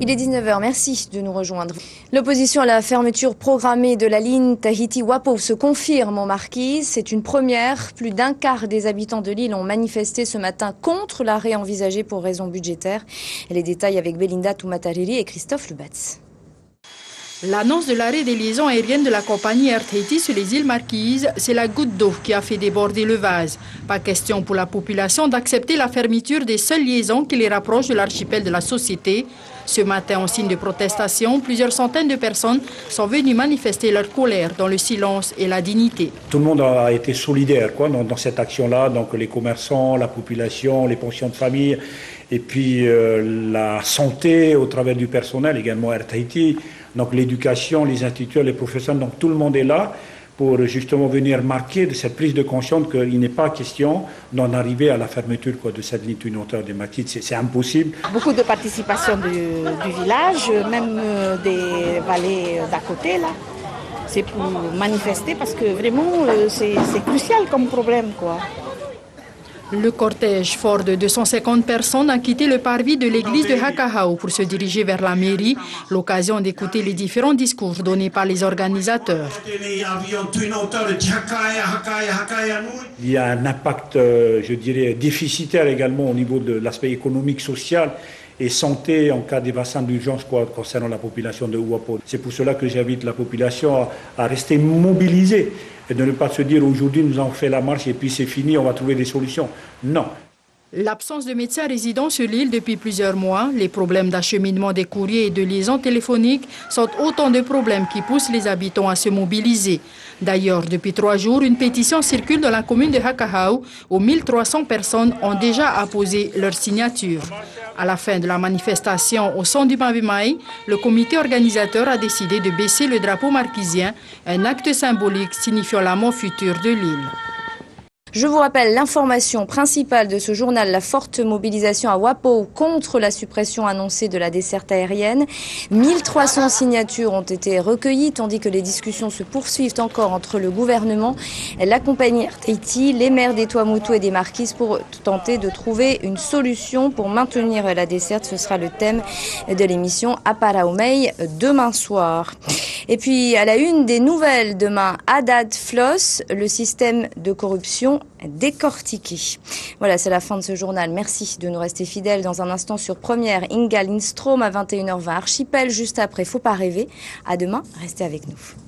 Il est 19h, merci de nous rejoindre. L'opposition à la fermeture programmée de la ligne Tahiti-Wappo se confirme en Marquise. C'est une première. Plus d'un quart des habitants de l'île ont manifesté ce matin contre l'arrêt envisagé pour raisons budgétaires. Les détails avec Belinda Toumatariri et Christophe Lubatz. L'annonce de l'arrêt des liaisons aériennes de la compagnie Air Tahiti sur les îles Marquises, c'est la goutte d'eau qui a fait déborder le vase. Pas question pour la population d'accepter la fermeture des seules liaisons qui les rapprochent de l'archipel de la société. Ce matin, en signe de protestation, plusieurs centaines de personnes sont venues manifester leur colère dans le silence et la dignité. Tout le monde a été solidaire dans cette action-là, donc les commerçants, la population, les pensions de famille, et puis la santé au travers du personnel, également Air Tahiti, donc l'éducation, les instituteurs, les professeurs, donc tout le monde est là pour justement venir marquer de cette prise de conscience qu'il n'est pas question d'en arriver à la fermeture de cette ligne unitaire des Marquises. C'est impossible. Beaucoup de participation du village, même des vallées d'à côté là. C'est pour manifester parce que vraiment c'est crucial comme problème quoi. Le cortège fort de 250 personnes a quitté le parvis de l'église de Hakahao pour se diriger vers la mairie, l'occasion d'écouter les différents discours donnés par les organisateurs. Il y a un impact, je dirais, déficitaire également au niveau de l'aspect économique, social et santé en cas d'évasion d'urgence concernant la population de Wappo. C'est pour cela que j'invite la population à rester mobilisée et de ne pas se dire aujourd'hui nous avons fait la marche et puis c'est fini, on va trouver des solutions. Non. L'absence de médecins résidents sur l'île depuis plusieurs mois, les problèmes d'acheminement des courriers et de liaison téléphonique sont autant de problèmes qui poussent les habitants à se mobiliser. D'ailleurs, depuis 3 jours, une pétition circule dans la commune de Hakahao où 1300 personnes ont déjà apposé leur signature. À la fin de la manifestation au son du Mavimai, le comité organisateur a décidé de baisser le drapeau marquisien, un acte symbolique signifiant la mort future de l'île. Je vous rappelle l'information principale de ce journal, la forte mobilisation à Wappo contre la suppression annoncée de la desserte aérienne. 1300 signatures ont été recueillies, tandis que les discussions se poursuivent encore entre le gouvernement, la compagnie Air Tahiti, les maires des Tuamotu et des Marquises pour tenter de trouver une solution pour maintenir la desserte. Ce sera le thème de l'émission à Paraumei demain soir. Et puis à la une des nouvelles demain, Haddad Floss, le système de corruption décortiqué. Voilà, c'est la fin de ce journal. Merci de nous rester fidèles. Dans un instant sur Première, Inga Lindstrom à 21h20. Archipel juste après. Faut pas rêver. À demain, restez avec nous.